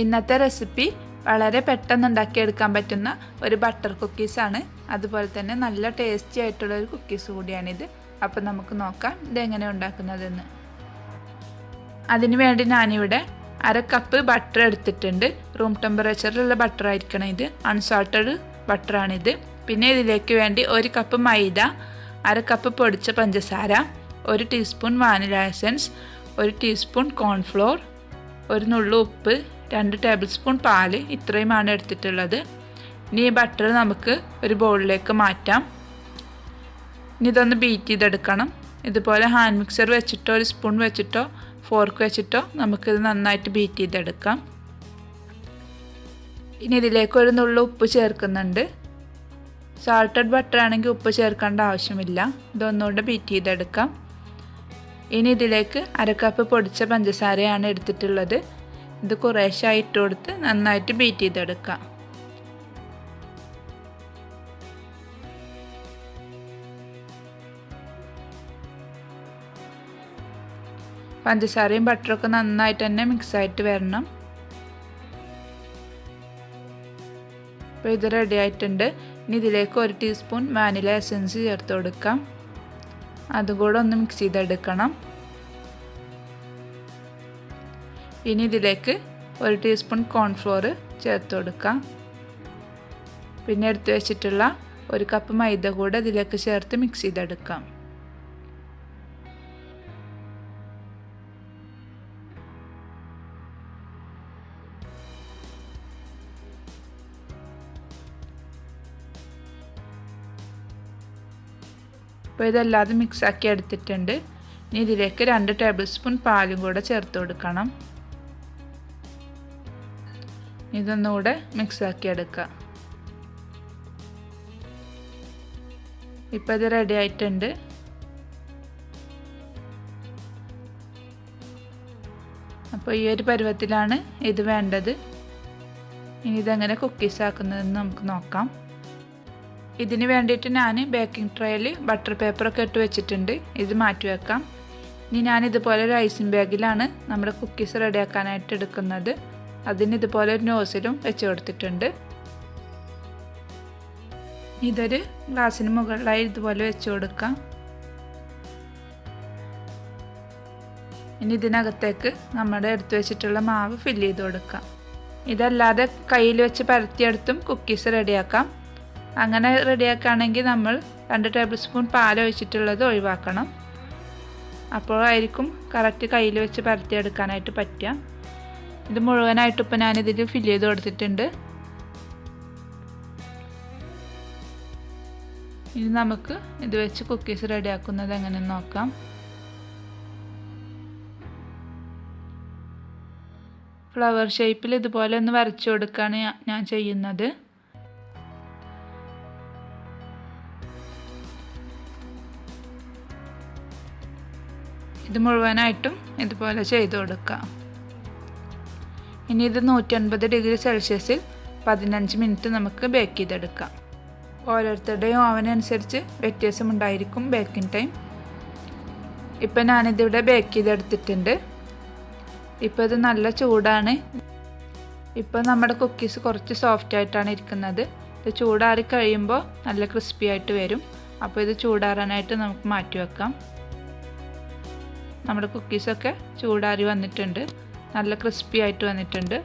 ഇന്നത്തെ റെസിപ്പി വളരെ പെട്ടെന്ന് ഉണ്ടാക്കിയെടുക്കാൻ പറ്റുന്ന ഒരു ബട്ടർ കുക്കീസാണ്. അതുപോലെ തന്നെ നല്ല ടേസ്റ്റി ആയിട്ടുള്ള ഒരു കുക്കീസ് കൂടിയാണിത്. അപ്പോൾ നമുക്ക് നോക്കാം ഇതെങ്ങനെ ഉണ്ടാക്കുന്നതെന്ന്. അതിനു വേണ്ടി ഞാനിവിടെ 1/2 കപ്പ് ബട്ടർ എടുത്തിട്ടുണ്ട്. റൂം ടെമ്പറേച്ചറിലുള്ള ബട്ടർ ആയിരിക്കണം ഇത്. അൺസാൾട്ടഡ് ബട്ടറാണിത്. പിന്നെ ഇതിലേക്ക് വേണ്ടി 1 കപ്പ് മൈദ, 1/2 കപ്പ് പൊടിച്ച പഞ്ചസാര, 1 teaspoon vanilla essence, 1 teaspoon cornflour, 1 നുള്ളു ഉപ്പ്, 2 ടേബിൾ സ്പൂൺ പാല്, ഇത്രയുമാണ് എടുത്തിട്ടുള്ളത്. ഇനി ഈ ബട്ടർ നമുക്ക് ഒരു ബൗളിലേക്ക് മാറ്റാം. ഇനി ഇതൊന്ന് ബീറ്റ് ചെയ്തെടുക്കണം. ഇതുപോലെ ഹാൻഡ് മിക്സർ വെച്ചിട്ടോ ഒരു സ്പൂൺ വെച്ചിട്ടോ ഫോർക്ക് വെച്ചിട്ടോ നമുക്കിത് നന്നായിട്ട് ബീറ്റ് ചെയ്തെടുക്കാം. ഇനി ഇതിലേക്ക് 1 നുള്ളു ഉപ്പ് ചേർക്കുന്നുണ്ട്. സാൾട്ടഡ് ബട്ടർ ആണെങ്കിൽ ഉപ്പ് ചേർക്കേണ്ട ആവശ്യമില്ല. ഇതൊന്നുകൂടെ ബീറ്റ് ചെയ്തെടുക്കാം. ഇനി ഇതിലേക്ക് 1/2 കപ്പ് പൊടിച്ച പഞ്ചസാരയാണ് എടുത്തിട്ടുള്ളത്. ഇത് കുറേശ്ശായി ഇട്ട് കൊടുത്ത് നന്നായിട്ട് ബീറ്റ് ചെയ്തെടുക്കാം. പഞ്ചസാരയും ബട്ടറൊക്കെ നന്നായിട്ട് തന്നെ മിക്സായിട്ട് വരണം. അപ്പോൾ ഇത് റെഡി ആയിട്ടുണ്ട്. ഇനി ഇതിലേക്ക് 1 ടീസ്പൂൺ വാനില എസൻസ് ചേർത്ത് കൊടുക്കാം. അതുകൂടെ ഒന്ന് മിക്സ് ചെയ്തെടുക്കണം. ഇനി ഇതിലേക്ക് 1 ടീസ്പൂൺ കോൺഫ്ലോർ ചേർത്ത് കൊടുക്കാം. പിന്നെ എടുത്തു വെച്ചിട്ടുള്ള 1 കപ്പ് മൈദ കൂടെ ഇതിലേക്ക് ചേർത്ത് മിക്സ് ചെയ്തെടുക്കാം. അപ്പോൾ ഇതല്ലാതെ മിക്സാക്കി എടുത്തിട്ടുണ്ട്. ഇനി ഇതിലേക്ക് 2 ടേബിൾ സ്പൂൺ പാലും കൂടെ ചേർത്ത് കൊടുക്കണം. ഇതൊന്നുകൂടെ മിക്സാക്കി എടുക്കാം. ഇപ്പോൾ ഇത് റെഡി ആയിട്ടുണ്ട്. അപ്പോൾ ഈ ഒരു പരുവത്തിലാണ് ഇത് വേണ്ടത്. ഇനി ഇതെങ്ങനെ കുക്കീസ് ആക്കുന്നതെന്ന് നമുക്ക് നോക്കാം. ഇതിന് വേണ്ടിയിട്ട് ഞാൻ ബേക്കിംഗ് ട്രേയിൽ ബട്ടർ പേപ്പറൊക്കെ ഇട്ട് വെച്ചിട്ടുണ്ട്. ഇത് മാറ്റി വെക്കാം. ഇനി ഞാൻ ഇതുപോലെ ഒരു ഐസിങ് ബാഗിലാണ് നമ്മുടെ കുക്കീസ് റെഡിയാക്കാനായിട്ട് എടുക്കുന്നത്. അതിന് ഇതുപോലെ ഒരു നോസിലും വെച്ച് കൊടുത്തിട്ടുണ്ട്. ഇതൊരു ഗ്ലാസ്സിന് മുകളിലായി ഇതുപോലെ വെച്ച് കൊടുക്കാം. ഇനി ഇതിനകത്തേക്ക് നമ്മുടെ എടുത്തു വെച്ചിട്ടുള്ള മാവ് ഫില്ല് ചെയ്ത് കൊടുക്കാം. ഇതല്ലാതെ കയ്യിൽ വെച്ച് പരത്തിയെടുത്തും കുക്കീസ് റെഡിയാക്കാം. അങ്ങനെ റെഡിയാക്കുകയാണെങ്കിൽ നമ്മൾ 2 ടേബിൾ സ്പൂൺ പാൽ ഒഴിച്ചിട്ടുള്ളത് ഒഴിവാക്കണം. അപ്പോഴായിരിക്കും കറക്റ്റ് കയ്യിൽ വെച്ച് പരത്തിയെടുക്കാനായിട്ട് പറ്റുക. ഇത് മുഴുവനായിട്ട് ഇപ്പോൾ ഞാനിതിൽ ഫില്ല് ചെയ്ത് കൊടുത്തിട്ടുണ്ട്. ഇനി നമുക്ക് ഇത് വെച്ച് കുക്കീസ് റെഡിയാക്കുന്നത് എങ്ങനെയെന്ന് നോക്കാം. ഫ്ലവർ ഷേപ്പിൽ ഇതുപോലെ ഒന്ന് വരച്ചു കൊടുക്കുകയാണ് ഞാൻ ചെയ്യുന്നത്. ഇത് മുഴുവനായിട്ടും ഇതുപോലെ ചെയ്ത് കൊടുക്കാം. ഇനി ഇത് 150 ഡിഗ്രി സെൽഷ്യസിൽ 15 മിനിറ്റ് നമുക്ക് ബേക്ക് ചെയ്തെടുക്കാം. ഓരോരുത്തരുടെയും ഓവനനുസരിച്ച് വ്യത്യാസമുണ്ടായിരിക്കും ബേക്കിംഗ് ടൈം. ഇപ്പം ഞാനിതിവിടെ ബേക്ക് ചെയ്തെടുത്തിട്ടുണ്ട്. ഇപ്പോൾ ഇത് നല്ല ചൂടാണ്. ഇപ്പോൾ നമ്മുടെ കുക്കീസ് കുറച്ച് സോഫ്റ്റ് ആയിട്ടാണ് ഇരിക്കുന്നത്. ഇത് ചൂടാറി കഴിയുമ്പോൾ നല്ല ക്രിസ്പി ആയിട്ട് വരും. അപ്പോൾ ഇത് ചൂടാറാനായിട്ട് നമുക്ക് മാറ്റി വെക്കാം. നമ്മുടെ കുക്കീസൊക്കെ ചൂടാറി വന്നിട്ടുണ്ട്. നല്ല ക്രിസ്പി ആയിട്ട് വന്നിട്ടുണ്ട്.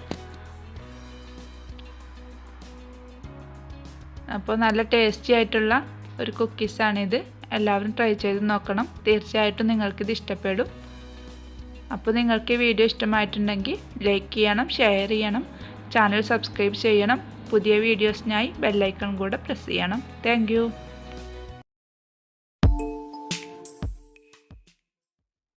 അപ്പോൾ നല്ല ടേസ്റ്റി ആയിട്ടുള്ള ഒരു കുക്കീസാണിത്. എല്ലാവരും ട്രൈ ചെയ്ത് നോക്കണം. തീർച്ചയായിട്ടും നിങ്ങൾക്കിത് ഇഷ്ടപ്പെടും. അപ്പോൾ നിങ്ങൾക്ക് ഈ വീഡിയോ ഇഷ്ടമായിട്ടുണ്ടെങ്കിൽ ലൈക്ക് ചെയ്യണം, ഷെയർ ചെയ്യണം, ചാനൽ സബ്സ്ക്രൈബ് ചെയ്യണം. പുതിയ വീഡിയോസിനായി ബെല്ലൈക്കൺ കൂടെ പ്രസ് ചെയ്യണം. Thank you.